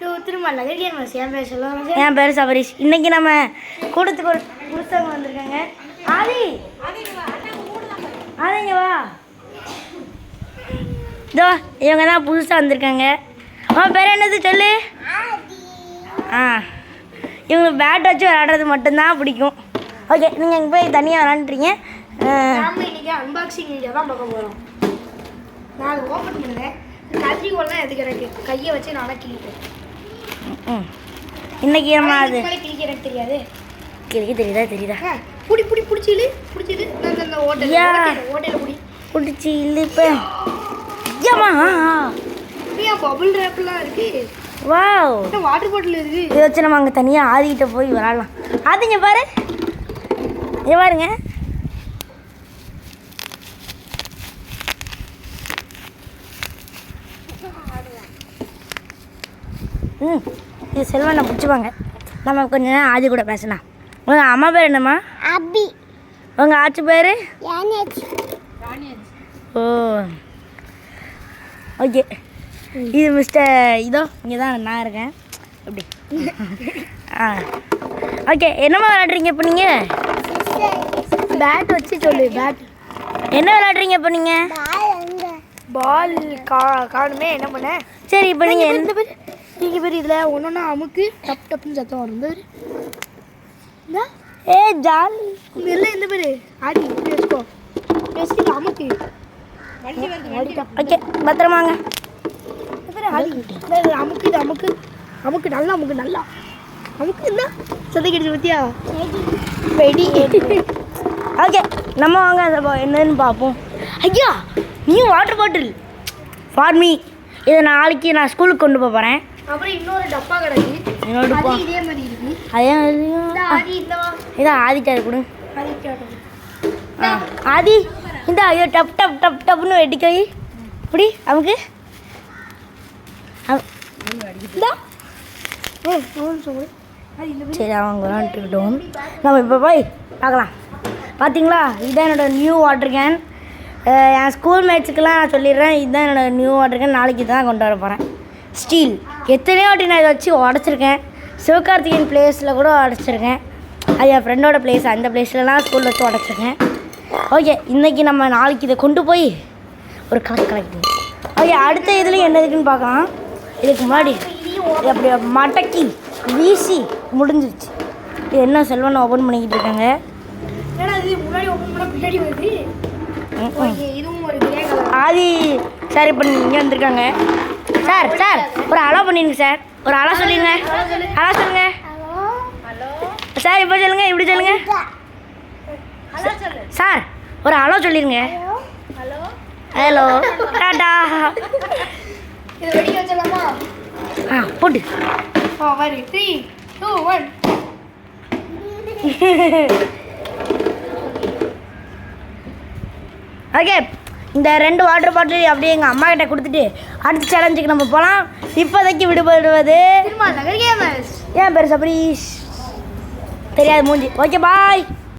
To Thirumalai Nagar games. என் பேர் சொல்லுவாங்க. என் பேர் சபரீஷ். இன்னைக்கு நம்ம கூட்டத்துக்கு ஒரு புதுசவங்க வந்திருக்காங்க. ஆதி ஆதிங்க வா. இதோ இவங்க தான் புதுசாக வந்திருக்காங்க. அவன் பேர் என்னது சொல்லு. இவங்க பேட் வச்சு விளையாடுறது மட்டும்தான் பிடிக்கும். ஓகே, நீங்கள் அங்கே போய் தனியாக விளாண்டுறீங்க. இன்னைக்கு அன்பாக்சிங் வீடியோ தான் பார்க்க போகிறோம். நான் அதை ஓப்பன் பண்ணுறேன். கத்திரிக்கோல்லாம் எதுக்கு எனக்கு கையை வச்சு நல்லா கிழிப்பேன். இன்னைக்கு நம்ம அது கிழிக்க எனக்கு தெரியாது. கிழிக்க தெரியுதா பிடிச்சிடு இந்த ஓட்டையில் பிடிச்சி இல்லைப்பா. ஏமா ஏன் பபுள் ரேப்லாம் இருக்கு. வாவ், வாட்டர் பாட்டில் இருக்கு. இதை வச்சு நம்ம அங்கே தனியாக ஆதிக்கிட்ட போய் விளாட்லாம். ஆதிங்க பாரு, இங்கே பாருங்க. இது செல்வனை பிடிச்சிப்பாங்க. நம்ம கொஞ்ச நேரம் ஆதி கூட பேசலாம். உங்கள் அம்மா பேர் என்னம்மா? அபி. உங்கள் ஆச்சு பேர்? ஓ ஓகே. இது மிஸ்டர் இதோ இங்கே தான் நான் இருக்கேன். எப்படி ஓகே. என்னம்மா விளையாடுறீங்க இப்போ நீங்கள்? பேட் வச்சு சொல்லு. பேட் என்ன விளையாடுறீங்க இப்போ நீங்கள்? பால் காணுமே. என்ன பண்ண? சரி, இப்போ நீங்கள் எந்த பேர் நீங்கள் பேர் இதில் ஒன்றா அமுக்கு டப் டப்புன்னு சத்தம் வரும். பேர் ஏ ஜாலி எல்லாம் எந்த பேர்? ஆடி பேசிக்கோ. பேசிட்டு அமுக்கு. ஓகே, பத்திரமாங்க. அமுக்கு இது அமுக்கு அமுக்கு நல்லா அமுக்கு நல்லா அமுக்கு என்ன சந்தை கிடைச்சி பத்தியா வெடி. ஓகே, நம்ம வாங்க என்னன்னு பார்ப்போம். ஐயா, நீ வாட்டர் பாட்டில் ஃபார் மீ. இதை நாளைக்கு நான் ஸ்கூலுக்கு கொண்டு போகிறேன். அப்புறம் இன்னொரு டப்பா கிடக்கு. இன்னொரு டப்பா இதே மாதிரி இருக்கு. அதே இதான் ஆதிக்காது கொடு. ஆதி இந்த ஐயோ டப் டப் டப் டப்னு வெட்டிக்கை. இப்படி நமக்கு சரி, அவங்க விளாண்டுக்கிட்டோம். நம்ம இப்போ போய் பார்க்கலாம். பார்த்தீங்களா, இதுதான் என்னோடய நியூ வாட்டர் கேன். என் ஸ்கூல் மேட்ச்சுக்கெலாம் நான் சொல்லிடுறேன், இதுதான் என்னோடய நியூ வாட்டர் கேன். நாளைக்கு தான் கொண்டு வர போகிறேன். ஸ்டீல் எத்தனையோ வாட்டி நான் இதை வச்சு உடச்சிருக்கேன். சிவகார்த்திகேயன் பிளேஸில் கூட உடச்சிருக்கேன். அது என் ஃப்ரெண்டோட பிளேஸ். அந்த பிளேஸ்லலாம் ஸ்கூலில் வச்சு உடச்சிருக்கேன். ஓகே, இன்றைக்கி நம்ம நாளைக்கு இதை கொண்டு போய் ஒரு கலெக்ட். ஓகே, அடுத்த இதுலேயும் என்ன இருக்குன்னு பார்க்கலாம். இதுக்கு முன்னாடி அப்படி மடக்கி வீசி முடிஞ்சிருச்சு. இது என்ன செல்வனை ஓப்பன் பண்ணிக்கிட்டு இருக்காங்க. ஆதி சார் இப்போ இங்கே வந்திருக்காங்க. சார் ஒரு அலோ பண்ணிடுங்க சார். ஒரு அலோ சொல்லிடுங்க. அலோ சொல்லுங்க சார். இப்போ சொல்லுங்க, இப்படி சொல்லுங்க சார். ஒரு அலோ சொல்லிடுங்க. ஹலோ டாடா. போட்டு 3, 2, 1. ஓகே, இந்த 2 வாட்டர் பாட்டில் அப்படியே எங்கள் அம்மா கிட்ட கொடுத்துட்டு அடுத்த சேலஞ்சுக்கு நம்ம போகலாம். இப்போதைக்கு விடுபடுவது திருமலை நகர் கேமஸ். என் பேர் சபரீஷ். தெரியாது மூஞ்சி. ஓகே, பாய்.